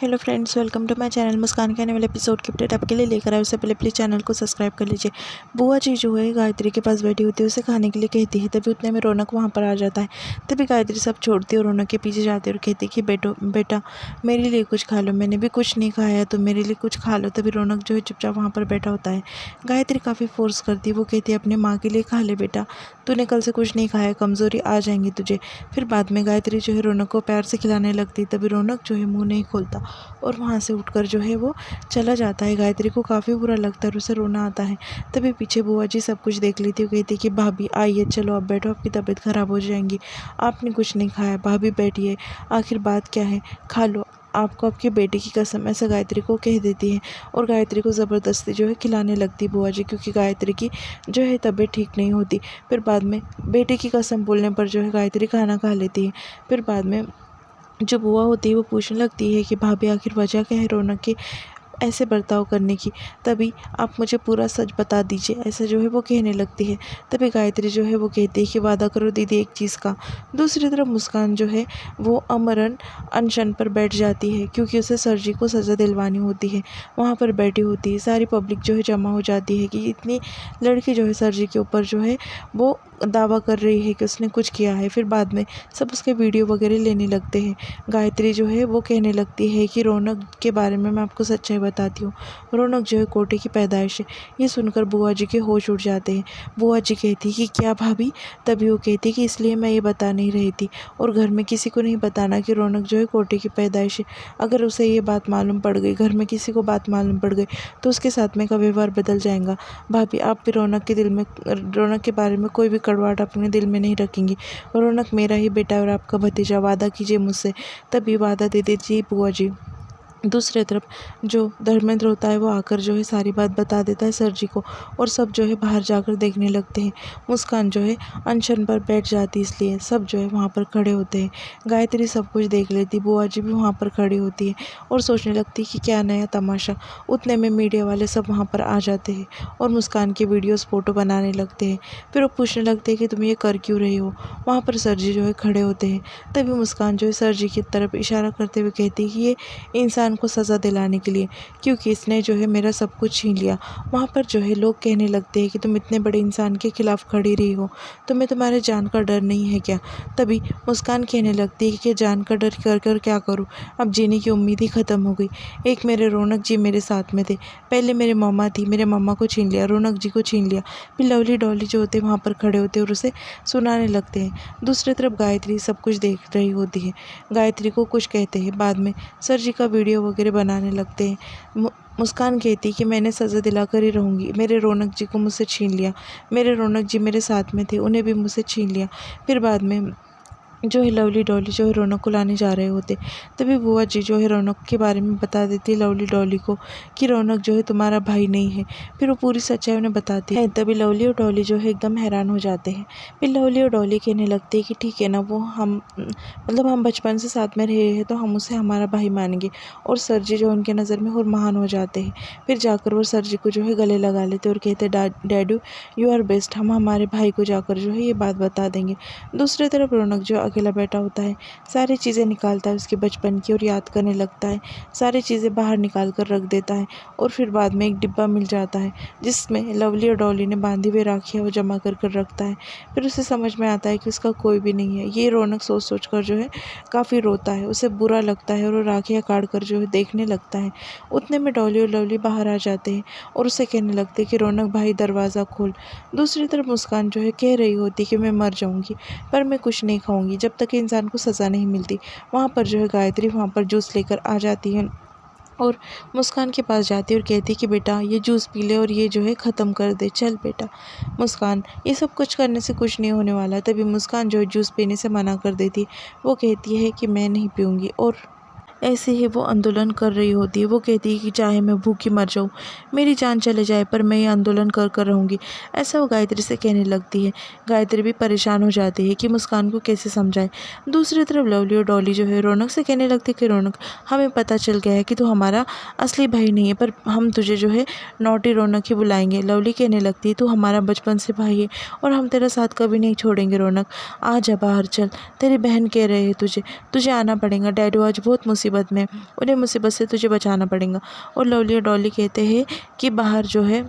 Hello friends, welcome to my channel. Muskan के आने वाले एपिसोड की अपडेट आपके लिए लेकर आए। उससे पहले प्लीज़ चैनल को सब्सक्राइब कर लीजिए। बुआ जी जो है गायत्री के पास बैठी होती है, उसे खाने के लिए कहती है। तभी उतने में रौनक वहाँ पर आ जाता है। तभी गायत्री सब छोड़ती है और रौनक के पीछे जाती है और कहती है कि बेटा मेरे लिए कुछ खा लो, मैंने भी कुछ नहीं खाया, तो मेरे लिए कुछ खा लो। तभी रौनक जो है चुपचाप वहाँ पर बैठा होता है। गायत्री काफ़ी फोर्स करती है, वो कहती है अपनी माँ के लिए खा ले बेटा, तूने कल से कुछ नहीं खाया, कमज़ोरी आ जाएंगी तुझे। फिर बाद में गायत्री जो है रौनक को प्यार से खिलाने लगती। तभी रौनक जो है मुँह नहीं खोलता और वहाँ से उठकर जो है वो चला जाता है। गायत्री को काफ़ी बुरा लगता है और उसे रोना आता है। तभी पीछे बुआ जी सब कुछ देख लेती है। वो कहती है कि भाभी आइए, चलो अब बैठो, आपकी तबीयत ख़राब हो जाएंगी, आपने कुछ नहीं खाया। भाभी बैठिए, आखिर बात क्या है, खा लो, आपको आपके बेटे की कसम, ऐसा गायत्री को कह देती है। और गायत्री को ज़बरदस्ती जो है खिलाने लगती बुआ जी, क्योंकि गायत्री की जो है तबीयत ठीक नहीं होती। फिर बाद में बेटे की कसम बोलने पर जो है गायत्री खाना खा लेती है। फिर बाद में जो बुआ होती है वो पूछने लगती है कि भाभी आखिर वजह क्या है रौनक के ऐसे बर्ताव करने की, तभी आप मुझे पूरा सच बता दीजिए, ऐसा जो है वो कहने लगती है। तभी गायत्री जो है वो कहती है कि वादा करो दीदी एक चीज़ का। दूसरी तरफ मुस्कान जो है वो अमरन अनशन पर बैठ जाती है, क्योंकि उसे सर जी को सज़ा दिलवानी होती है। वहाँ पर बैठी होती है, सारी पब्लिक जो है जमा हो जाती है कि इतनी लड़की जो है सर जी के ऊपर जो है वो दावा कर रही है कि उसने कुछ किया है। फिर बाद में सब उसके वीडियो वगैरह लेने लगते हैं। गायत्री जो है वो कहने लगती है कि रौनक के बारे में मैं आपको सच्चाई बताती हूँ। रौनक जो है कोटे की पैदाइश है। ये सुनकर बुआ जी के होश उड़ जाते हैं। बुआ जी कहती है कि क्या भाभी? तभी वो कहती है कि इसलिए मैं ये बता नहीं रही थी, और घर में किसी को नहीं बताना कि रौनक जो है कोटे की पैदाइश है। अगर उसे ये बात मालूम पड़ गई, घर में किसी को बात मालूम पड़ गई, तो उसके साथ में का व्यवहार बदल जाएगा। भाभी आप भी रौनक के बारे में कोई भी कड़वाहट अपने दिल में नहीं रखेंगी। रौनक मेरा ही बेटा है और आपका भतीजा, वादा कीजिए मुझसे। तभी वादा दे दीजिए बुआ जी। दूसरी तरफ जो धर्मेंद्र होता है वो आकर जो है सारी बात बता देता है सर जी को, और सब जो है बाहर जाकर देखने लगते हैं। मुस्कान जो है अनशन पर बैठ जाती, इसलिए सब जो है वहाँ पर खड़े होते हैं। गायत्री सब कुछ देख लेती, बुआ जी भी वहाँ पर खड़ी होती है और सोचने लगती है कि क्या नया तमाशा। उतने में मीडिया वाले सब वहाँ पर आ जाते हैं और मुस्कान की वीडियोज़ फ़ोटो बनाने लगते हैं। फिर वो पूछने लगते हैं कि तुम ये कर क्यों रही हो। वहाँ पर सर जी जो है खड़े होते हैं। तभी मुस्कान जो है सर जी की तरफ इशारा करते हुए कहती है कि ये इंसान को सज़ा दिलाने के लिए, क्योंकि इसने जो है मेरा सब कुछ छीन लिया। वहाँ पर जो है लोग कहने लगते हैं कि तुम इतने बड़े इंसान के खिलाफ खड़ी रही हो, तुम्हें तुम्हारे जान का डर नहीं है क्या? तभी मुस्कान कहने लगती है कि जान का डर कर कर क्या करूँ, अब जीने की उम्मीद ही ख़त्म हो गई। एक मेरे रौनक जी मेरे साथ में थे, पहले मेरे मम्मा थी, मेरे मम्मा को छीन लिया, रौनक जी को छीन लिया। फिर लवली डॉली जो होते हैं वहाँ पर खड़े होते हैं और उसे सुनाने लगते हैं। दूसरी तरफ गायत्री सब कुछ देख रही होती है। गायत्री को कुछ कहते हैं, बाद में सर जी का वीडियो वगैरह बनाने लगते हैं। मुस्कान कहती कि मैंने सज़ा दिलाकर ही रहूँगी, मेरे रौनक जी को मुझसे छीन लिया, मेरे रौनक जी मेरे साथ में थे, उन्हें भी मुझसे छीन लिया। फिर बाद में जो है लवली डॉली जो है रौनक को लाने जा रहे होते, तभी बुआ जी जो है रौनक के बारे में बता देती लवली डॉली को कि रौनक जो है तुम्हारा भाई नहीं है। फिर वो पूरी सच्चाई उन्हें बताती है। तभी लवली और डॉली जो है एकदम हैरान हो जाते हैं। फिर लवली और डॉली कहने लगती है कि ठीक है ना, वो हम बचपन से साथ में रहे हैं, तो हम उसे हमारा भाई मानेंगे। और सर जी जो उनके नज़र में और महान हो जाते हैं। फिर जाकर वो सर जी को जो है गले लगा लेते और कहते डैडू यू आर बेस्ट, हम हमारे भाई को जाकर जो है ये बात बता देंगे। दूसरी तरफ रौनक जो अकेला बैठा होता है, सारी चीज़ें निकालता है उसके बचपन की और याद करने लगता है। सारी चीज़ें बाहर निकाल कर रख देता है और फिर बाद में एक डिब्बा मिल जाता है जिसमें लवली और डॉली ने बांधी हुई राखियाँ वो जमा कर कर रखता है। फिर उसे समझ में आता है कि उसका कोई भी नहीं है। ये रौनक सोच सोच कर जो है काफ़ी रोता है, उसे बुरा लगता है और वो राखियाँ काट कर जो है देखने लगता है। उतने में डॉली और लवली बाहर आ जाते हैं और उसे कहने लगते हैं कि रौनक भाई दरवाज़ा खोल। दूसरी तरफ मुस्कान जो है कह रही होती कि मैं मर जाऊँगी, पर मैं कुछ नहीं खाऊंगी जब तक इंसान को सज़ा नहीं मिलती। वहाँ पर जो है गायत्री वहाँ पर जूस लेकर आ जाती है और मुस्कान के पास जाती है और कहती है कि बेटा ये जूस पी ले और ये जो है ख़त्म कर दे, चल बेटा। मुस्कान ये सब कुछ करने से कुछ नहीं होने वाला। तभी मुस्कान जो है जूस पीने से मना कर देती। वो कहती है कि मैं नहीं पीऊँगी, और ऐसे ही वो आंदोलन कर रही होती है। वो कहती है कि चाहे मैं भूखी मर जाऊँ, मेरी जान चले जाए, पर मैं ये आंदोलन कर कर रहूँगी, ऐसा वो गायत्री से कहने लगती है। गायत्री भी परेशान हो जाती है कि मुस्कान को कैसे समझाए। दूसरी तरफ लवली और डॉली जो है रौनक से कहने लगती है कि रौनक हमें पता चल गया है कि तू हमारा असली भाई नहीं है, पर हम तुझे जो है नौटी रौनक ही बुलाएंगे। लवली कहने लगती है तू हमारा बचपन से भाई है और हम तेरा साथ कभी नहीं छोड़ेंगे। रौनक आ जा बाहर चल, तेरी बहन कह रहे हैं तुझे आना पड़ेगा, डैडू आज बहुत मुसीबत मुसीबत में, उन्हें मुसीबत से तुझे बचाना पड़ेगा। और लवली और डॉली कहते हैं कि बाहर जो है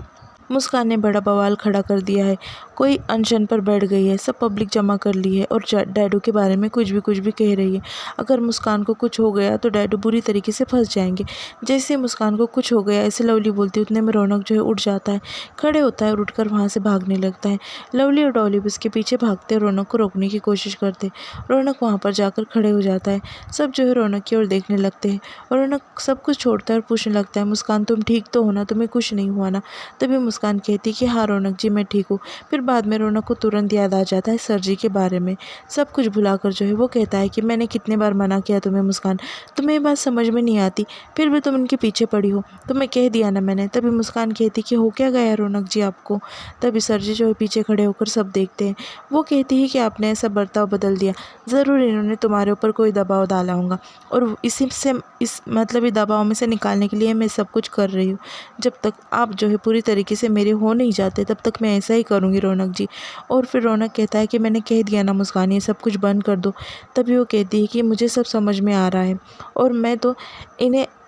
मुस्कान ने बड़ा बवाल खड़ा कर दिया है, कोई अनशन पर बैठ गई है, सब पब्लिक जमा कर ली है और डैडू के बारे में कुछ भी कह रही है। अगर मुस्कान को कुछ हो गया तो डैडू बुरी तरीके से फंस जाएंगे। जैसे मुस्कान को कुछ हो गया ऐसे लवली बोलती है, उतने में रौनक जो है उठ जाता है, खड़े होता है और उठकर वहाँ से भागने लगता है। लवली और डॉली भी उसके पीछे भागते और रौनक को रोकने की कोशिश करते। रौनक वहाँ पर जाकर खड़े हो जाता है, सब जो है रौनक की ओर देखने लगते हैं। रौनक सब कुछ छोड़ता है और पूछने लगता है, मुस्कान तुम ठीक तो हो ना, तुम्हें कुछ नहीं हुआ ना? तभी मुस्कान कहती कि हाँ रौनक जी मैं ठीक हूँ। फिर बाद में रौनक को तुरंत याद आ जाता है सर जी के बारे में। सब कुछ भुलाकर जो है वो कहता है कि मैंने कितने बार मना किया तुम्हें मुस्कान, तुम्हें ये बात समझ में नहीं आती, फिर भी तुम इनके पीछे पड़ी हो, तुम्हें कह दिया ना मैंने। तभी मुस्कान कहती कि हो क्या गया रौनक जी आपको? तभी सर जी जो है पीछे खड़े होकर सब देखते हैं। वो कहती है कि आपने ऐसा बर्ताव बदल दिया, ज़रूर इन्होंने तुम्हारे ऊपर कोई दबाव डाला होगा और इसी से इस मतलब इस दबाव में से निकालने के लिए मैं सब कुछ कर रही हूँ। जब तक आप जो है पूरी तरीके से मेरे हो नहीं जाते तब तक मैं ऐसा ही करूँगी रौनक जी। और फिर रौनक कहता है कि मैंने कह दिया ना मुस्कान, ये सब कुछ बंद कर दो। तभी वो कहती है कि मुझे सब समझ में आ रहा है और मैं तो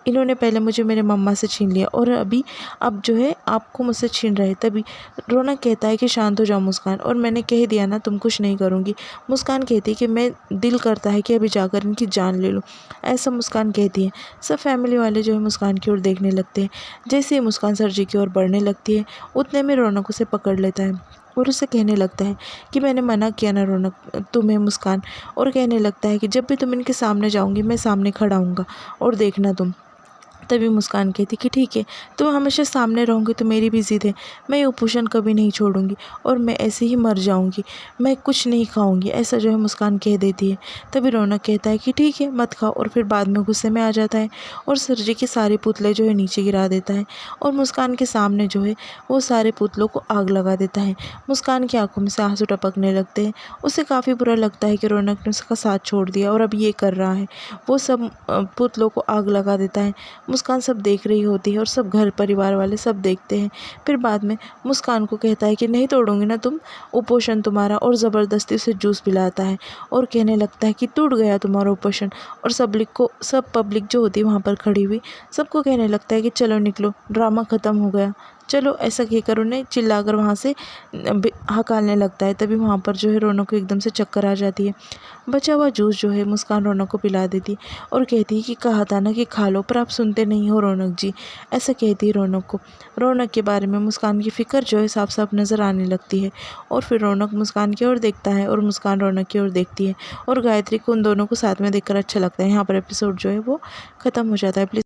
इन्होंने पहले मुझे मेरे मम्मा से छीन लिया और अब जो है आपको मुझसे छीन रहे। तभी रौनक कहता है कि शांत हो जाओ मुस्कान, और मैंने कह दिया ना तुम कुछ नहीं करूँगी। मुस्कान कहती है कि मैं दिल करता है कि अभी जाकर इनकी जान ले लूँ, ऐसा मुस्कान कहती है। सब फैमिली वाले जो है मुस्कान की ओर देखने लगते हैं। जैसे ही मुस्कान सर जी की ओर बढ़ने लगती है उतने में रौनक उसे पकड़ लेता है और उसे कहने लगता है कि मैंने मना किया ना रौनक तुम्हें मुस्कान, और कहने लगता है कि जब भी तुम इनके सामने जाऊंगी मैं सामने खड़ा हूँगा और देखना तुम। तभी मुस्कान कहती कि ठीक है, तुम हमेशा सामने रहोगे तो मेरी भी ज़िद है, मैं ये कुपोषण कभी नहीं छोड़ूंगी और मैं ऐसे ही मर जाऊंगी, मैं कुछ नहीं खाऊंगी, ऐसा जो है मुस्कान कह देती है। तभी रौनक कहता है कि ठीक है मत खाओ, और फिर बाद में गुस्से में आ जाता है और सर जी के सारे पुतले जो है नीचे गिरा देता है और मुस्कान के सामने जो है वो सारे पुतलों को आग लगा देता है। मुस्कान की आंखों में से आंसू टपकने लगते हैं, उसे काफ़ी बुरा लगता है कि रौनक ने उसका साथ छोड़ दिया और अब ये कर रहा है, वो सब पुतलों को आग लगा देता है। मुस्कान सब देख रही होती है और सब घर परिवार वाले सब देखते हैं। फिर बाद में मुस्कान को कहता है कि नहीं तोड़ोगे ना तुम उपोषण तुम्हारा, और ज़बरदस्ती उसे जूस पिलाता है और कहने लगता है कि टूट गया तुम्हारा उपोषण। और सब पब्लिक जो होती है वहाँ पर खड़ी हुई सबको कहने लगता है कि चलो निकलो, ड्रामा ख़त्म हो गया, चलो, ऐसा कहकर उन्हें चिल्लाकर वहाँ से हकालने लगता है। तभी वहाँ पर जो है रौनक को एकदम से चक्कर आ जाती है। बचा हुआ जूस जो है मुस्कान रौनक को पिला देती और कहती है कि कहा था ना कि खा लो, पर आप सुनते नहीं हो रौनक जी, ऐसा कहती है रौनक को। रौनक के बारे में मुस्कान की फ़िक्र जो है साफ साफ नज़र आने लगती है और फिर रौनक मुस्कान की ओर देखता है और मुस्कान रौनक की ओर देखती है और गायत्री को उन दोनों को साथ में देखकर अच्छा लगता है। यहाँ पर एपिसोड जो है वो ख़त्म हो जाता है। प्लीज़